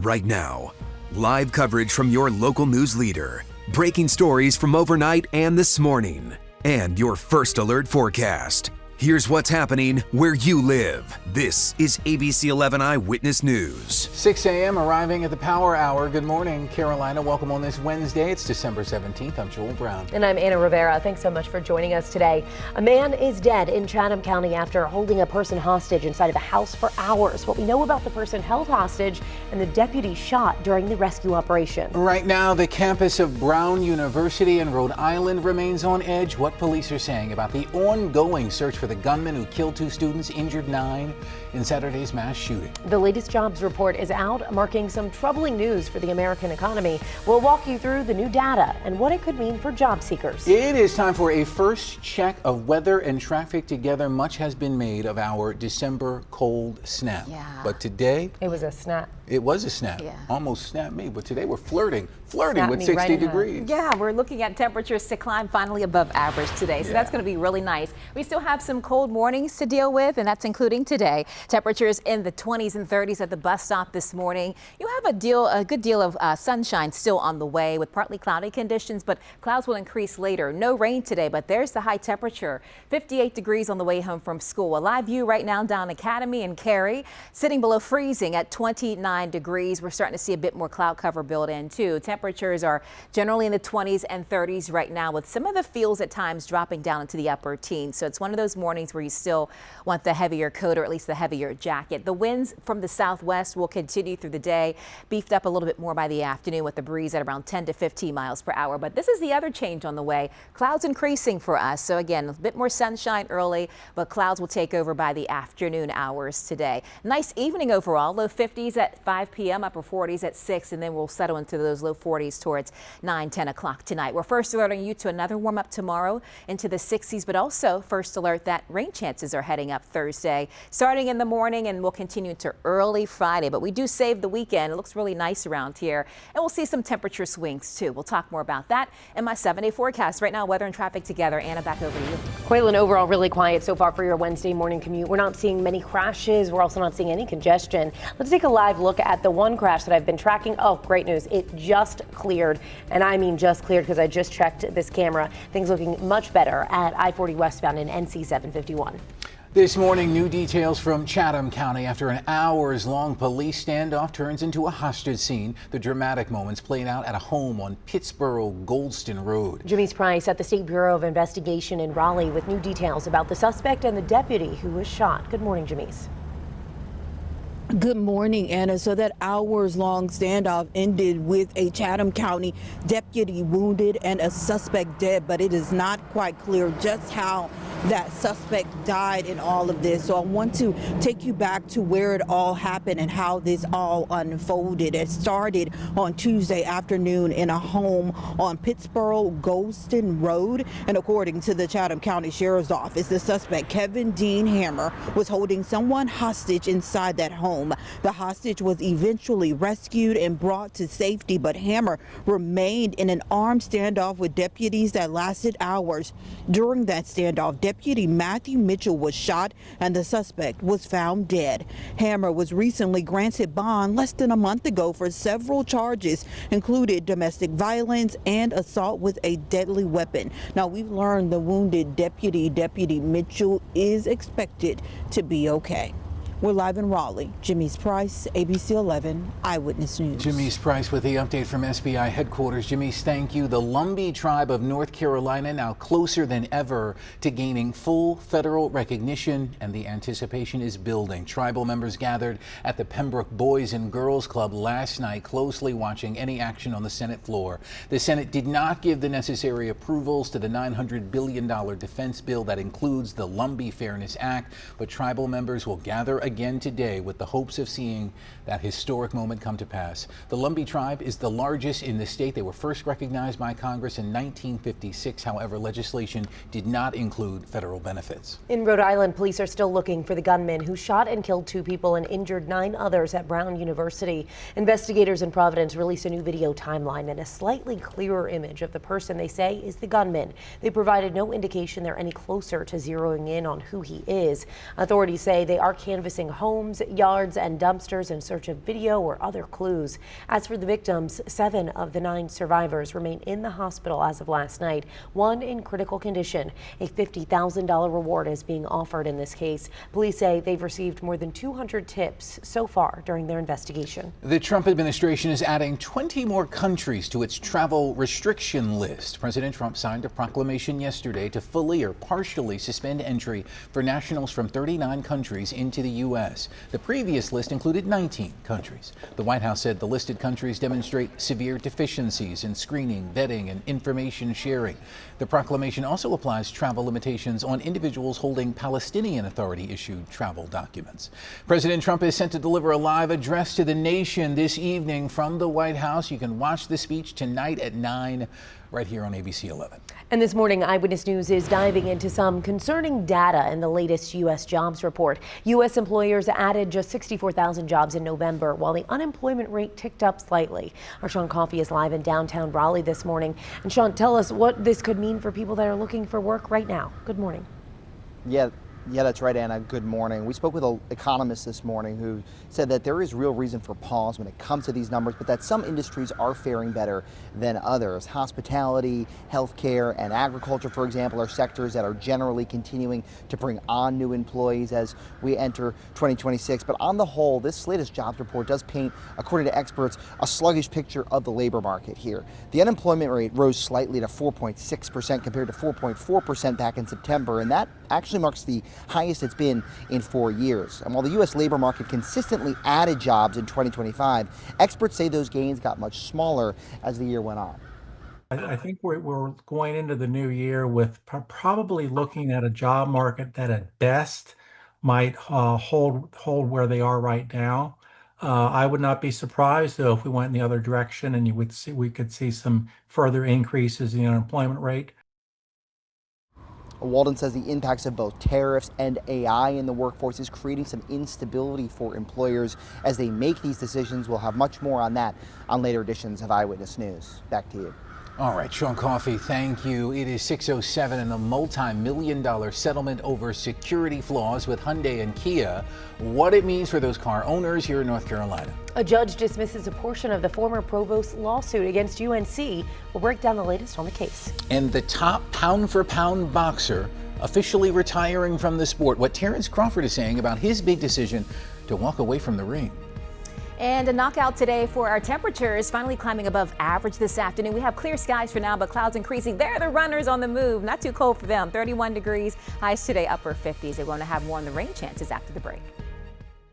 right now. Live coverage from your local news leader. Breaking stories from overnight and this morning. And your first alert forecast. Here's what's happening where you live. This is ABC 11 Eyewitness News. 6 a.m. arriving at the Power Hour. Good morning, Carolina. Welcome on this Wednesday. It's December 17th. I'm Joel Brown. And I'm Anna Rivera. Thanks so much for joining us today. A man is dead in Chatham County after holding a person hostage inside of a house for hours. What we know about the person held hostage and the deputy shot during the rescue operation. Right now, the campus of Brown University in Rhode Island remains on edge. What police are saying about the ongoing search for the gunman who killed 2 students, injured 9 in Saturday's mass shooting. The latest jobs report is out, marking some troubling news for the American economy. We'll walk you through the new data and what it could mean for job seekers. It is time for a first check of weather and traffic together. Much has been made of our December cold snap. Yeah. But today, It was a snap. it was a snap. Yeah. Almost snapped me. But today we're flirting Snapped with me 60 right in the- degrees. Yeah, we're looking at temperatures to climb finally above average today, so that's going to be really nice. We still have some cold mornings to deal with, and that's including today. Temperatures in the 20s and 30s at the bus stop this morning. You have a good deal of sunshine still on the way with partly cloudy conditions, but clouds will increase later. No rain today, but there's the high temperature. 58 degrees on the way home from school. A live view right now down Academy and Cary, sitting below freezing at 29 degrees. We're starting to see a bit more cloud cover build in too. Temperatures are generally in the 20s and 30s right now, with some of the feels at times dropping down into the upper teens. So it's one of those mornings where you still want the heavier coat or at least the heavier jacket. The winds from the southwest will continue through the day, beefed up a little bit more by the afternoon with the breeze at around 10 to 15 miles per hour. But this is the other change on the way. Clouds increasing for us. So again, a bit more sunshine early, but clouds will take over by the afternoon hours today. Nice evening overall. Low 50s at 5 p.m., upper 40s at 6, and then we'll settle into those low 40s towards 9, 10 o'clock tonight. We're first alerting you to another warm up tomorrow into the 60s, but also first alert that rain chances are heading up Thursday, starting in the morning, and will continue to early Friday. But we do save the weekend. It looks really nice around here, and we'll see some temperature swings too. We'll talk more about that in my 7-day forecast. Right now, weather and traffic together. Anna, back over to you. Quaylen, overall really quiet so far for your Wednesday morning commute. We're not seeing many crashes. We're also not seeing any congestion. Let's take a live look at the one crash that I've been tracking. Oh, great news. It just cleared. And I mean just cleared because I just checked this camera. Things looking much better at I-40 westbound in NC 751. This morning, new details from Chatham County after an hours-long police standoff turns into a hostage scene. The dramatic moments played out at a home on Pittsboro-Goldston Road. Jimmy's Price at the State Bureau of Investigation in Raleigh with new details about the suspect and the deputy who was shot. Good morning, Jimmy's. Good morning, Anna. So that hours-long standoff ended with a Chatham County deputy wounded and a suspect dead, but it is not quite clear just how that suspect died in all of this. So I want to take you back to where it all happened and how this all unfolded. It started on Tuesday afternoon in a home on Pittsboro-Goldston Road, and according to the Chatham County Sheriff's Office, the suspect, Kevin Dean Hammer, was holding someone hostage inside that home. The hostage was eventually rescued and brought to safety, but Hammer remained in an armed standoff with deputies that lasted hours. During that standoff, Deputy Matthew Mitchell was shot and the suspect was found dead. Hammer was recently granted bond less than a month ago for several charges, including domestic violence and assault with a deadly weapon. Now, we've learned the wounded Deputy Mitchell is expected to be okay. We're live in Raleigh. Jimmy's Price, ABC 11 Eyewitness News. Jimmy's Price with the update from SBI headquarters. Jimmy's, thank you. The Lumbee tribe of North Carolina now closer than ever to gaining full federal recognition, and the anticipation is building. Tribal members gathered at the Pembroke Boys and Girls Club last night, closely watching any action on the Senate floor. The Senate did not give the necessary approvals to the $900 billion defense bill that includes the Lumbee Fairness Act, but tribal members will gather again today with the hopes of seeing that historic moment come to pass. The Lumbee tribe is the largest in the state. They were first recognized by Congress in 1956. However, legislation did not include federal benefits. In Rhode Island, police are still looking for the gunman who shot and killed 2 people and injured 9 others at Brown University. Investigators in Providence released a new video timeline and a slightly clearer image of the person they say is the gunman. They provided no indication they're any closer to zeroing in on who he is. Authorities say they are canvassing canvassing homes, yards, and dumpsters in search of video or other clues. As for the victims, 7 of the 9 survivors remain in the hospital as of last night, 1 in critical condition. A $50,000 reward is being offered in this case. Police say they've received more than 200 tips so far during their investigation. The Trump administration is adding 20 more countries to its travel restriction list. President Trump signed a proclamation yesterday to fully or partially suspend entry for nationals from 39 countries into the U.S. The previous list included 19 countries. The White House said the listed countries demonstrate severe deficiencies in screening, vetting, and information sharing. The proclamation also applies travel limitations on individuals holding Palestinian Authority-issued travel documents. President Trump is set to deliver a live address to the nation this evening from the White House. You can watch the speech tonight at 9 right here on ABC 11. And this morning, Eyewitness News is diving into some concerning data in the latest U.S. jobs report. U.S. employers added just 64,000 jobs in November, while the unemployment rate ticked up slightly. Our Sean Coffey is live in downtown Raleigh this morning. And Sean, tell us what this could mean for people that are looking for work right now. Good morning. Yeah, that's right, Anna. Good morning. We spoke with an economist this morning who said that there is real reason for pause when it comes to these numbers, but that some industries are faring better than others. Hospitality, healthcare, and agriculture, for example, are sectors that are generally continuing to bring on new employees as we enter 2026. But on the whole, this latest jobs report does paint, according to experts, a sluggish picture of the labor market here. The unemployment rate rose slightly to 4.6% compared to 4.4% back in September, and that actually marks the highest it's been in 4 years. And while the U.S. labor market consistently added jobs in 2025, experts say those gains got much smaller as the year went on. I think we're going into the new year with probably looking at a job market that at best might hold where they are right now. I would not be surprised though if we went in the other direction and we could see some further increases in the unemployment rate. Walden says the impacts of both tariffs and AI in the workforce is creating some instability for employers as they make these decisions. We'll have much more on that on later editions of Eyewitness News. Back to you. All right, Sean Coffey, thank you. It is 6:07 and a multi-million-dollar settlement over security flaws with Hyundai and Kia. What it means for those car owners here in North Carolina. A judge dismisses a portion of the former provost's lawsuit against UNC. We'll break down the latest on the case. And the top pound-for-pound boxer officially retiring from the sport. What Terrence Crawford is saying about his big decision to walk away from the ring. And a knockout today for our temperatures, finally climbing above average this afternoon. We have clear skies for now, but clouds increasing. They're the runners on the move. Not too cold for them. 31 degrees, highs today upper 50s. They're going to have more on the rain chances after the break.